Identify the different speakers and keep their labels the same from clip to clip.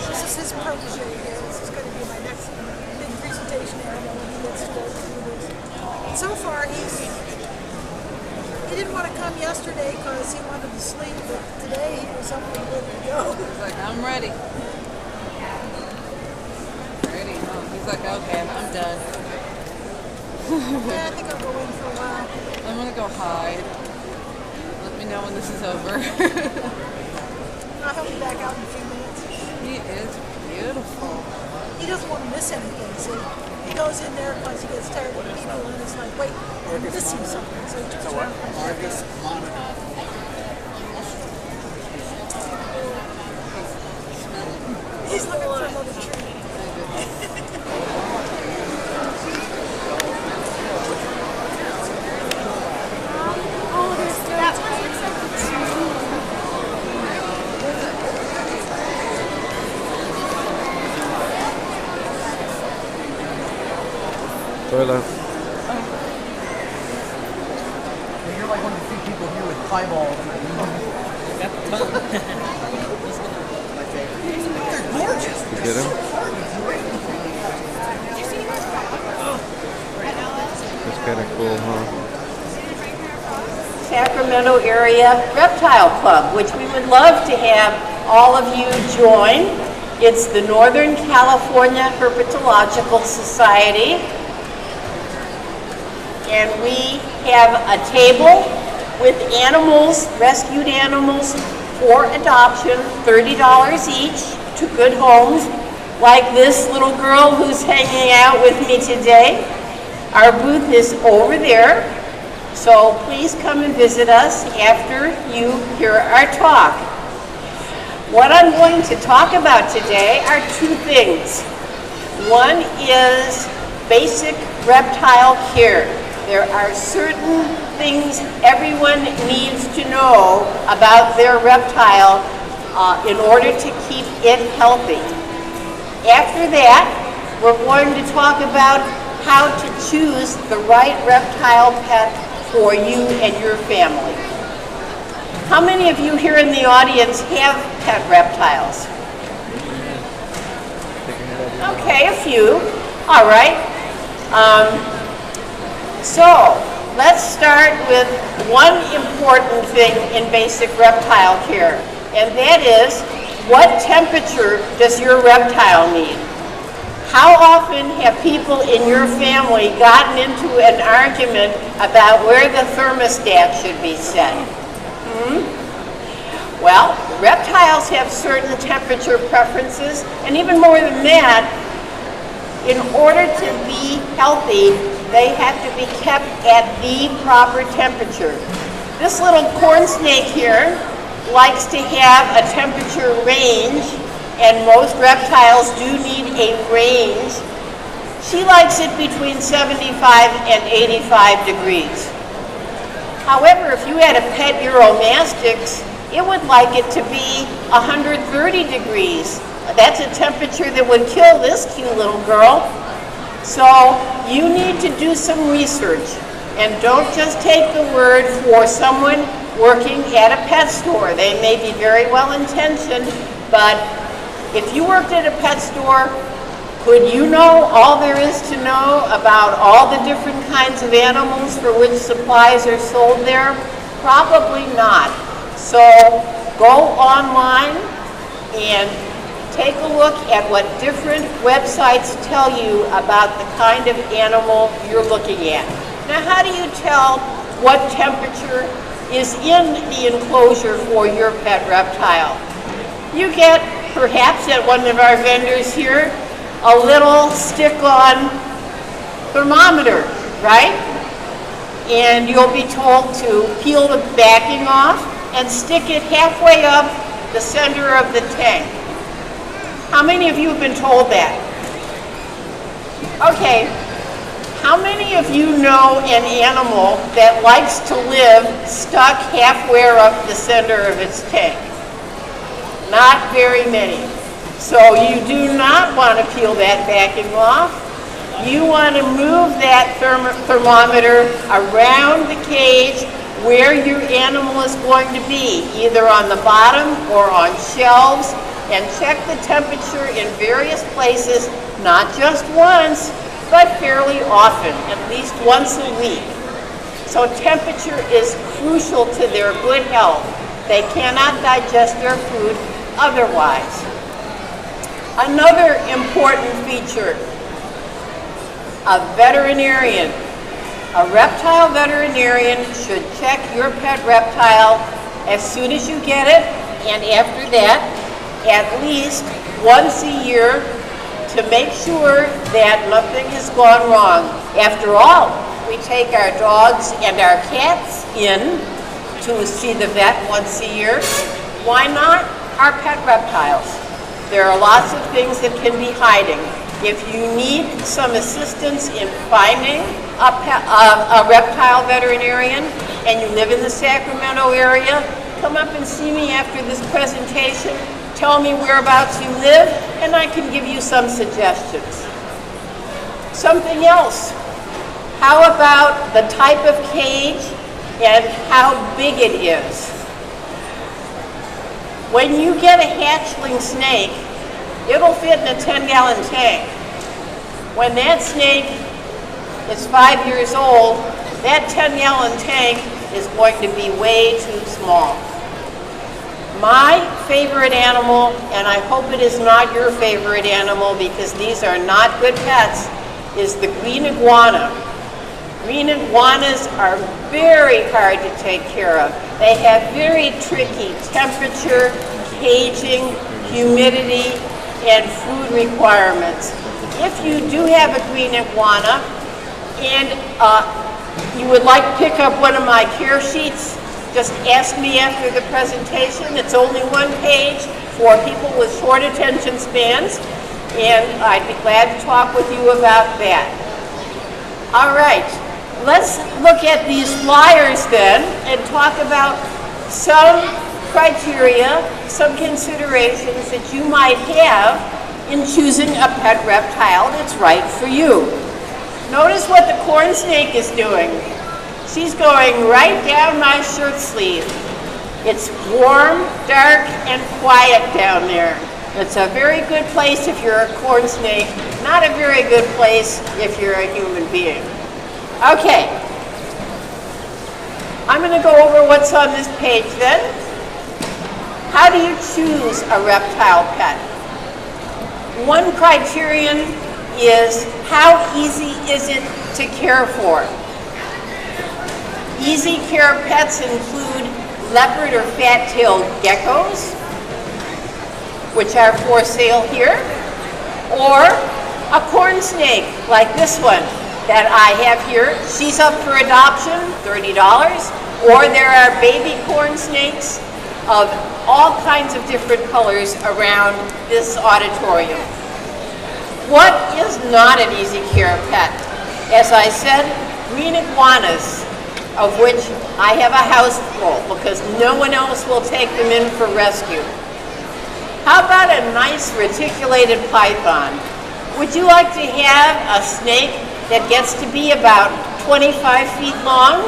Speaker 1: This is his protege here. This is going to be my next big presentation area when he gets to go through this. And so far, he didn't want to come yesterday because he wanted to sleep, but today he was up and ready to go.
Speaker 2: He's like, I'm ready. Ready? Oh, he's like, okay, I'm done.
Speaker 1: Yeah, I think I'll go in for a while.
Speaker 2: I'm gonna go hide. Let me know when this is over.
Speaker 1: I'll be back out in a few minutes.
Speaker 2: He is beautiful.
Speaker 1: He doesn't want to miss anything, so he goes in there because he gets tired of people, and it's like, wait, I'm missing something. So he turns around and comes back out. He's looking for another tree.
Speaker 3: Toilet.
Speaker 4: You're like one of the few people here with eyeballs. They're gorgeous.
Speaker 3: Get him? That's kind of cool, huh?
Speaker 5: Sacramento Area Reptile Club, which we would love to have all of you join. It's the Northern California Herpetological Society. And we have a table with animals, rescued animals for adoption, $30 each to good homes, like this little girl who's hanging out with me today. Our booth is over there, so please come and visit us after you hear our talk. What I'm going to talk about today are two things. One is basic reptile care. There are certain things everyone needs to know about their reptile in order to keep it healthy. After that, we're going to talk about how to choose the right reptile pet for you and your family. How many of you here in the audience have pet reptiles? Okay, a few. All right. So let's start with one important thing in basic reptile care, and that is, what temperature does your reptile need? How often have people in your family gotten into an argument about where the thermostat should be set? Well, reptiles have certain temperature preferences, and even more than that, in order to be healthy, they have to be kept at the proper temperature. This little corn snake here likes to have a temperature range, and most reptiles do need a range. She likes it between 75 and 85 degrees. However, if you had a pet Euromastix, it would like it to be 130 degrees. That's a temperature that would kill this cute little girl. So you need to do some research, and don't just take the word for someone working at a pet store. They may be very well intentioned, but if you worked at a pet store, could you know all there is to know about all the different kinds of animals for which supplies are sold there? Probably not. So go online and take a look at what different websites tell you about the kind of animal you're looking at. Now, how do you tell what temperature is in the enclosure for your pet reptile? You get, perhaps at one of our vendors here, a little stick-on thermometer, right? And you'll be told to peel the backing off and stick it halfway up the center of the tank. How many of you have been told that? Okay, how many of you know an animal that likes to live stuck halfway up the center of its tank? Not very many. So you do not want to peel that backing off. You want to move that thermometer around the cage where your animal is going to be, either on the bottom or on shelves, and check the temperature in various places, not just once, but fairly often, at least once a week. So temperature is crucial to their good health. They cannot digest their food otherwise. Another important feature, a veterinarian. A reptile veterinarian should check your pet reptile as soon as you get it, and after that, at least once a year, to make sure that nothing has gone wrong. After all, we take our dogs and our cats in to see the vet once a year. Why not our pet reptiles? There are lots of things that can be hiding. If you need some assistance in finding a reptile veterinarian and you live in the Sacramento area, come up and see me after this presentation. Tell me whereabouts you live and I can give you some suggestions. Something else. How about the type of cage and how big it is? When you get a hatchling snake, it'll fit in a 10-gallon tank. When that snake is 5 years old, that 10-gallon tank is going to be way too small. My favorite animal, and I hope it is not your favorite animal because these are not good pets, is the green iguana. Green iguanas are very hard to take care of. They have very tricky temperature, caging, humidity, and food requirements. If you do have a green iguana and you would like to pick up one of my care sheets, just ask me after the presentation. It's only one page for people with short attention spans, and I'd be glad to talk with you about that. All right, let's look at these flyers then and talk about some criteria, some considerations that you might have in choosing a pet reptile that's right for you. Notice what the corn snake is doing. She's going right down my shirt sleeve. It's warm, dark, and quiet down there. It's a very good place if you're a corn snake, not a very good place if you're a human being. Okay, I'm going to go over what's on this page then. How do you choose a reptile pet? One criterion is how easy is it to care for? Easy care pets include leopard or fat-tailed geckos, which are for sale here, or a corn snake like this one that I have here. She's up for adoption, $30, or there are baby corn snakes of all kinds of different colors around this auditorium. What is not an easy care pet? As I said, green iguanas, of which I have a house full because no one else will take them in for rescue. How about a nice reticulated python? Would you like to have a snake that gets to be about 25 feet long?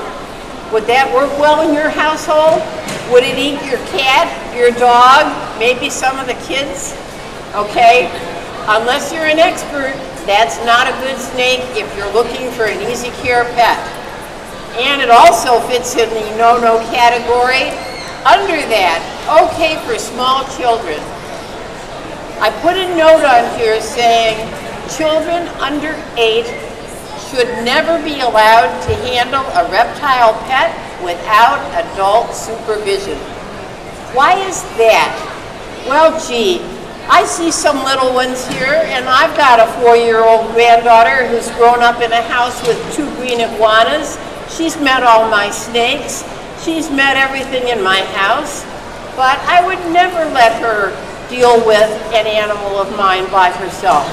Speaker 5: Would that work well in your household? Would it eat your cat, your dog, maybe some of the kids? Okay, unless you're an expert, that's not a good snake if you're looking for an easy care pet. And it also fits in the no-no category. Under that, okay for small children. I put a note on here saying children under 8 should never be allowed to handle a reptile pet without adult supervision. Why is that? Well, gee, I see some little ones here, and I've got a 4-year-old granddaughter who's grown up in a house with 2 green iguanas. She's met all my snakes. She's met everything in my house. But I would never let her deal with an animal of mine by herself.